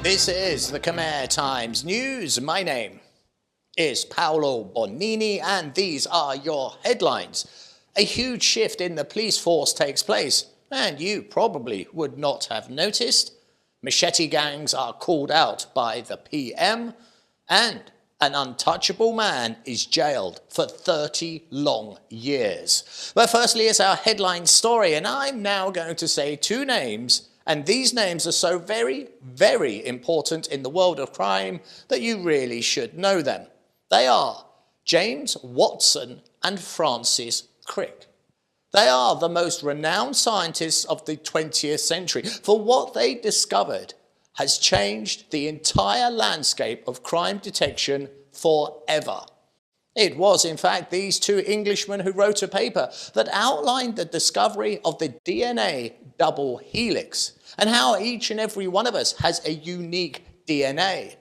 This is the Khmer Times News. My name is Paolo Bonini and these are your headlines. A huge shift in the police force takes place and you probably would not have noticed. Machete gangs are called out by the PM and an untouchable man is jailed for 30 long years. But firstly is our headline story, and I'm now going to say two names, and these names are so very, very important in the world of crime that you really should know them. They are James Watson and Francis Crick. They are the most renowned scientists of the 20th century, for what they discovered has changed the entire landscape of crime detection forever. It was, in fact, these two Englishmen who wrote a paper that outlined the discovery of the DNA double helix and how each and every one of us has a unique DNA.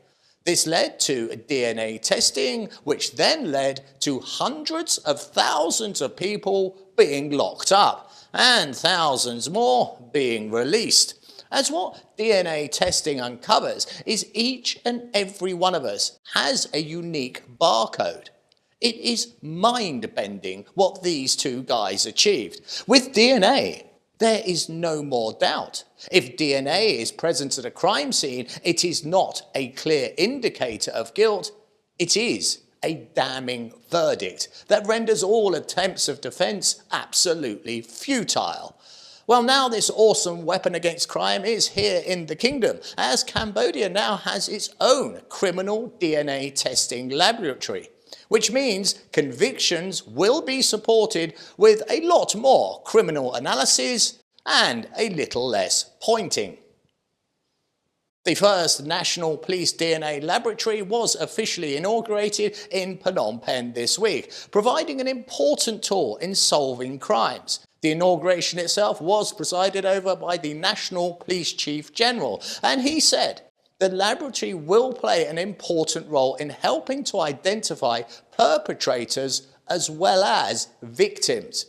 This led to DNA testing, which then led to hundreds of thousands of people being locked up and thousands more being released. As what DNA testing uncovers is each and every one of us has a unique barcode. It is mind-bending what these two guys achieved. With DNA, there is no more doubt. If DNA is present at a crime scene, it is not a clear indicator of guilt. It is a damning verdict that renders all attempts of defense absolutely futile. Well, now this awesome weapon against crime is here in the kingdom, as Cambodia now has its own criminal DNA testing laboratory, which means convictions will be supported with a lot more criminal analysis and a little less pointing. The first National Police DNA Laboratory was officially inaugurated in Phnom Penh this week, providing an important tool in solving crimes. The inauguration itself was presided over by the National Police Chief General, and he said the laboratory will play an important role in helping to identify perpetrators as well as victims.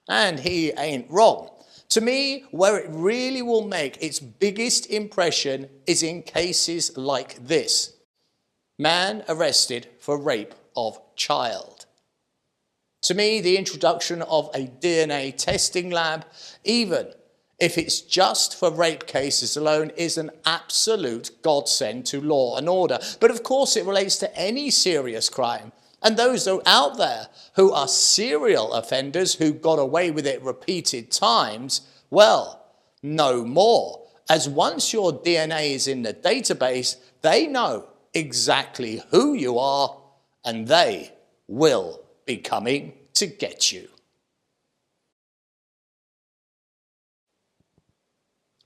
And he ain't wrong. To me, where it really will make its biggest impression is in cases like this. Man arrested for rape of child. To me, the introduction of a DNA testing lab, even if it's just for rape cases alone, is an absolute godsend to law and order. But of course it relates to any serious crime. And those out there who are serial offenders who got away with it repeated times, well, no more. As once your DNA is in the database, they know exactly who you are and they will be coming to get you.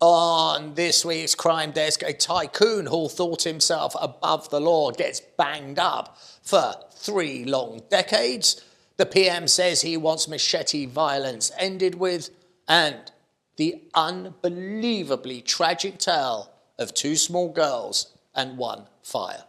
On this week's Crime Desk, a tycoon who thought himself above the law gets banged up for 3 long decades. The PM says he wants machete violence ended with, and the unbelievably tragic tale of 2 small girls and 1 fire.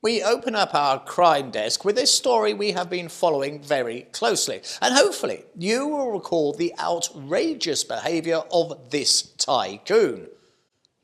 We open up our crime desk with a story we have been following very closely, and hopefully you will recall the outrageous behaviour of this tycoon.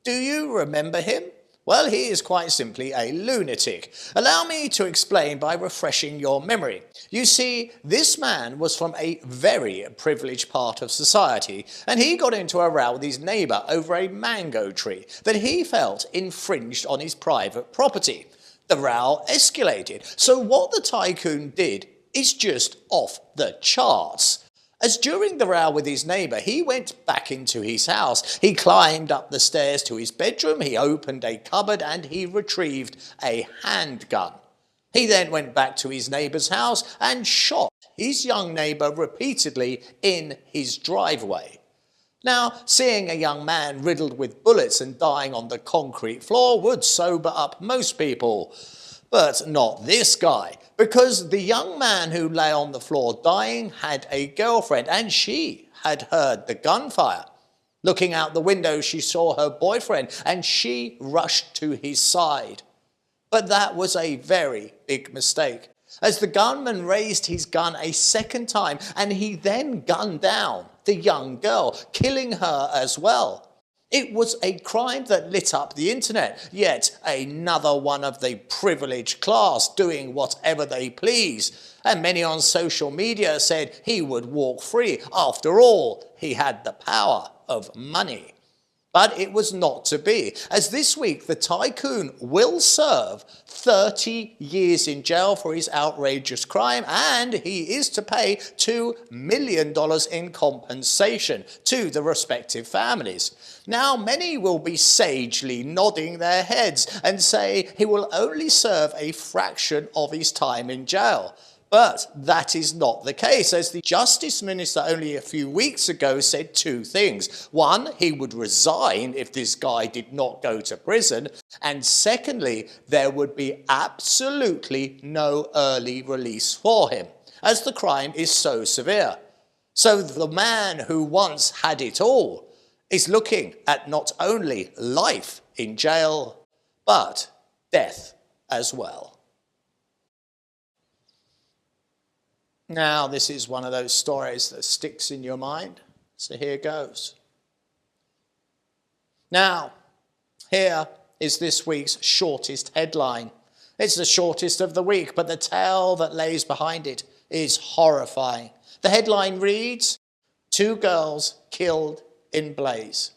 Do you remember him? Well, he is quite simply a lunatic. Allow me to explain by refreshing your memory. You see, this man was from a very privileged part of society, and he got into a row with his neighbour over a mango tree that he felt infringed on his private property. The row escalated, so what the tycoon did is just off the charts. As during the row with his neighbour, he went back into his house. He climbed up the stairs to his bedroom, he opened a cupboard and he retrieved a handgun. He then went back to his neighbour's house and shot his young neighbour repeatedly in his driveway. Now, seeing a young man riddled with bullets and dying on the concrete floor would sober up most people. But not this guy, because the young man who lay on the floor dying had a girlfriend and she had heard the gunfire. Looking out the window, she saw her boyfriend and she rushed to his side. But that was a very big mistake. as the gunman raised his gun a second time and he then gunned down the young girl, killing her as well. It was a crime that lit up the internet, yet another one of the privileged class doing whatever they please. And many on social media said he would walk free. After all, he had the power of money. But it was not to be, as this week the Tycoon will serve 30 years in jail for his outrageous crime, and he is to pay $2 million in compensation to the respective families. Now, many will be sagely nodding their heads and say he will only serve a fraction of his time in jail. But that is not the case, as the Justice Minister only a few weeks ago said two things. One, he would resign if this guy did not go to prison. And secondly, there would be absolutely no early release for him, as the crime is so severe. So the man who once had it all is looking at not only life in jail, but death as well. Now, this is one of those stories that sticks in your mind, so here goes. Now, here is this week's shortest headline. It's the shortest of the week, but the tale that lays behind it is horrifying. The headline reads, 2 girls killed in blaze.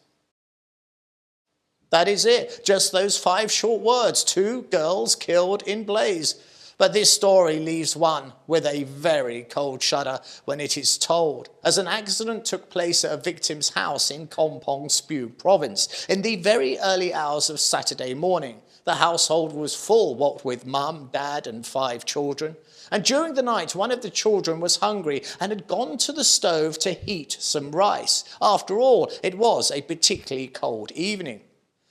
That is it, just those 5 short words, 2 girls killed in blaze. But this story leaves one with a very cold shudder when it is told, as an accident took place at a victim's house in Kampong Speu province in the very early hours of Saturday morning. The household was full, what with mum, dad and 5 children. And during the night, one of the children was hungry and had gone to the stove to heat some rice. After all, it was a particularly cold evening.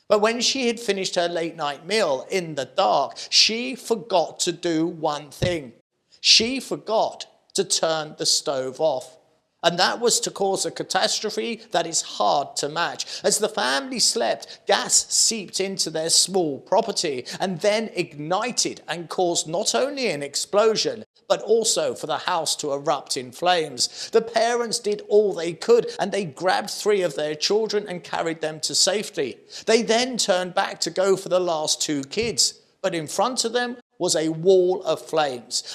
But when she had finished her late night meal in the dark, she forgot to do one thing. She forgot to turn the stove off. And that was to cause a catastrophe that is hard to match. As the family slept, gas seeped into their small property and then ignited and caused not only an explosion, but also for the house to erupt in flames. The parents did all they could, and they grabbed 3 of their children and carried them to safety. They then turned back to go for the last 2 kids, but in front of them was a wall of flames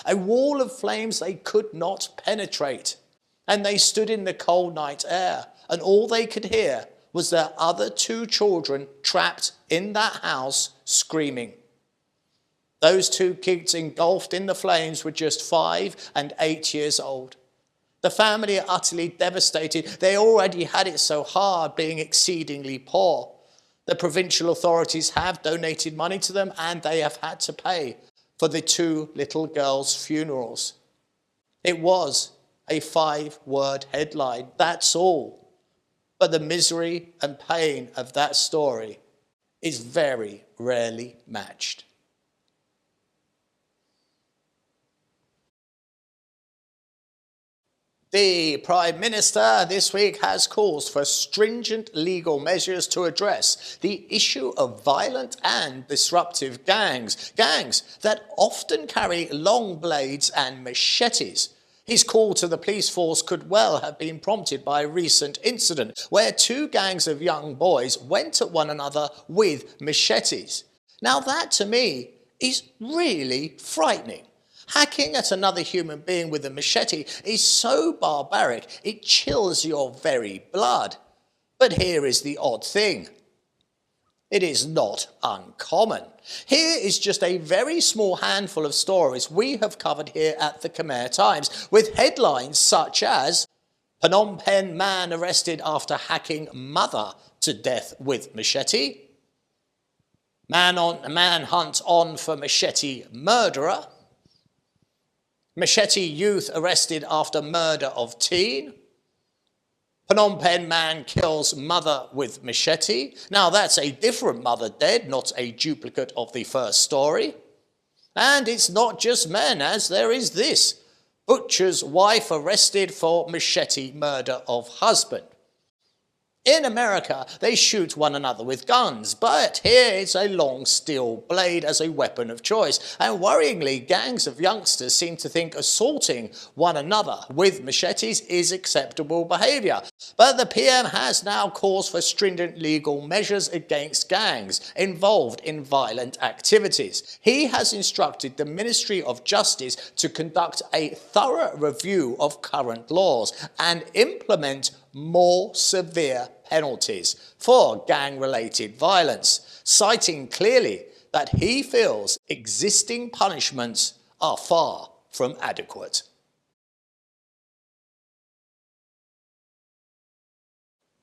they could not penetrate. And they stood in the cold night air, and all they could hear was their other 2 children trapped in that house screaming. Those 2 kids engulfed in the flames were just 5 and 8 years old. The family are utterly devastated. They already had it so hard, being exceedingly poor. The provincial authorities have donated money to them, and they have had to pay for the 2 little girls' funerals. It was a 5-word headline, that's all. But the misery and pain of that story is very rarely matched. The Prime Minister this week has calls for stringent legal measures to address the issue of violent and disruptive gangs that often carry long blades and machetes. His call to the police force could well have been prompted by a recent incident where 2 gangs of young boys went at one another with machetes. Now that, to me, is really frightening. Hacking at another human being with a machete is so barbaric it chills your very blood. But here is the odd thing. It is not uncommon. Here is just a very small handful of stories we have covered here at the Khmer Times, with headlines such as Phnom Penh man arrested after hacking mother to death with machete, manhunt on for machete murderer, machete youth arrested after murder of teen, Phnom Penh man kills mother with machete. Now that's a different mother dead, not a duplicate of the first story. And it's not just men, as there is this. Butcher's wife arrested for machete murder of husband. In America, they shoot one another with guns, but here it's a long steel blade as a weapon of choice. And worryingly, gangs of youngsters seem to think assaulting one another with machetes is acceptable behaviour. But the PM has now calls for stringent legal measures against gangs involved in violent activities. He has instructed the Ministry of Justice to conduct a thorough review of current laws and implement more severe penalties for gang-related violence, citing clearly that he feels existing punishments are far from adequate.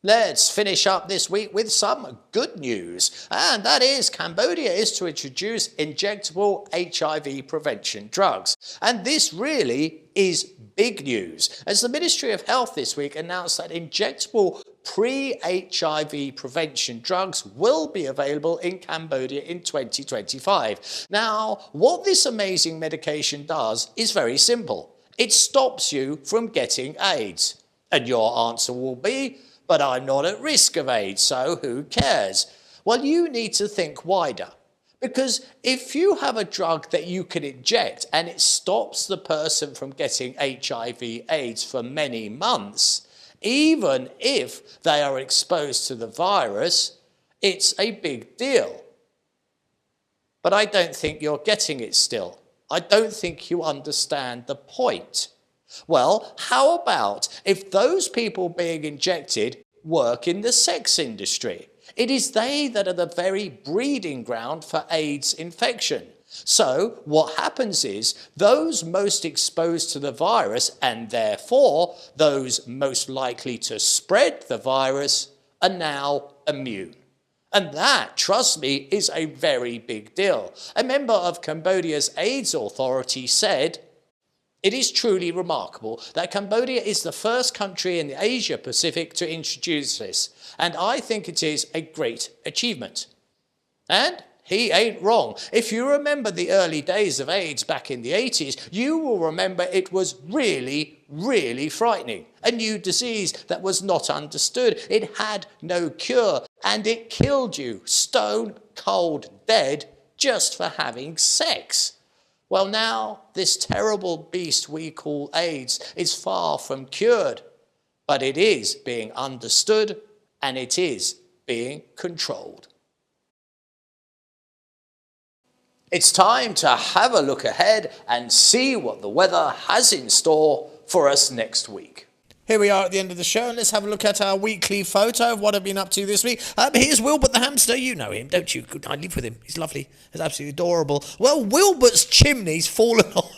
Let's finish up this week with some good news, and that is Cambodia is to introduce injectable HIV prevention drugs. And this really is big news, as the Ministry of Health this week announced that injectable pre-HIV prevention drugs will be available in Cambodia in 2025. Now, what this amazing medication does is very simple. It stops you from getting AIDS. And your answer will be, but I'm not at risk of AIDS, so who cares? Well, you need to think wider. Because if you have a drug that you can inject and it stops the person from getting HIV/AIDS for many months, even if they are exposed to the virus, it's a big deal. But I don't think you're getting it still. I don't think you understand the point. Well, how about if those people being injected work in the sex industry? It is they that are the very breeding ground for AIDS infection. So what happens is those most exposed to the virus, and therefore those most likely to spread the virus, are now immune. And that, trust me, is a very big deal. A member of Cambodia's AIDS authority said, "It is truly remarkable that Cambodia is the first country in the Asia Pacific to introduce this, and I think it is a great achievement." And he ain't wrong. If you remember the early days of AIDS back in the 80s, you will remember it was really, really frightening. A new disease that was not understood. It had no cure, and it killed you stone cold dead just for having sex. Well, now this terrible beast we call AIDS is far from cured, but it is being understood and it is being controlled. It's time to have a look ahead and see what the weather has in store for us next week. Here we are at the end of the show, and let's have a look at our weekly photo of what I've been up to this week. Here's Wilbert the hamster. You know him, don't you? I live with him. He's lovely. He's absolutely adorable. Well, Wilbert's chimney's fallen off.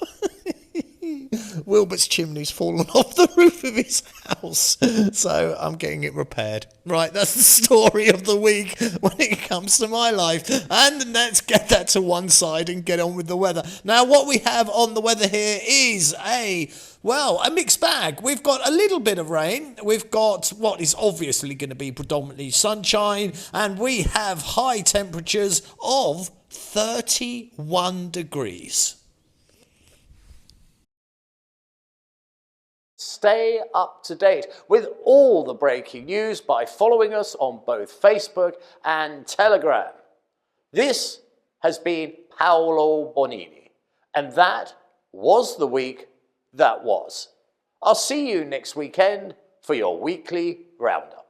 Wilbert's chimney's fallen off the roof of his house, so I'm getting it repaired. Right, that's the story of the week when it comes to my life. And let's get that to one side and get on with the weather. Now, what we have on the weather here is a mixed bag. We've got a little bit of rain. We've got what is obviously going to be predominantly sunshine. And we have high temperatures of 31 degrees. Stay up to date with all the breaking news by following us on both Facebook and Telegram. This has been Paolo Bonini, and that was the week that was. I'll see you next weekend for your weekly roundup.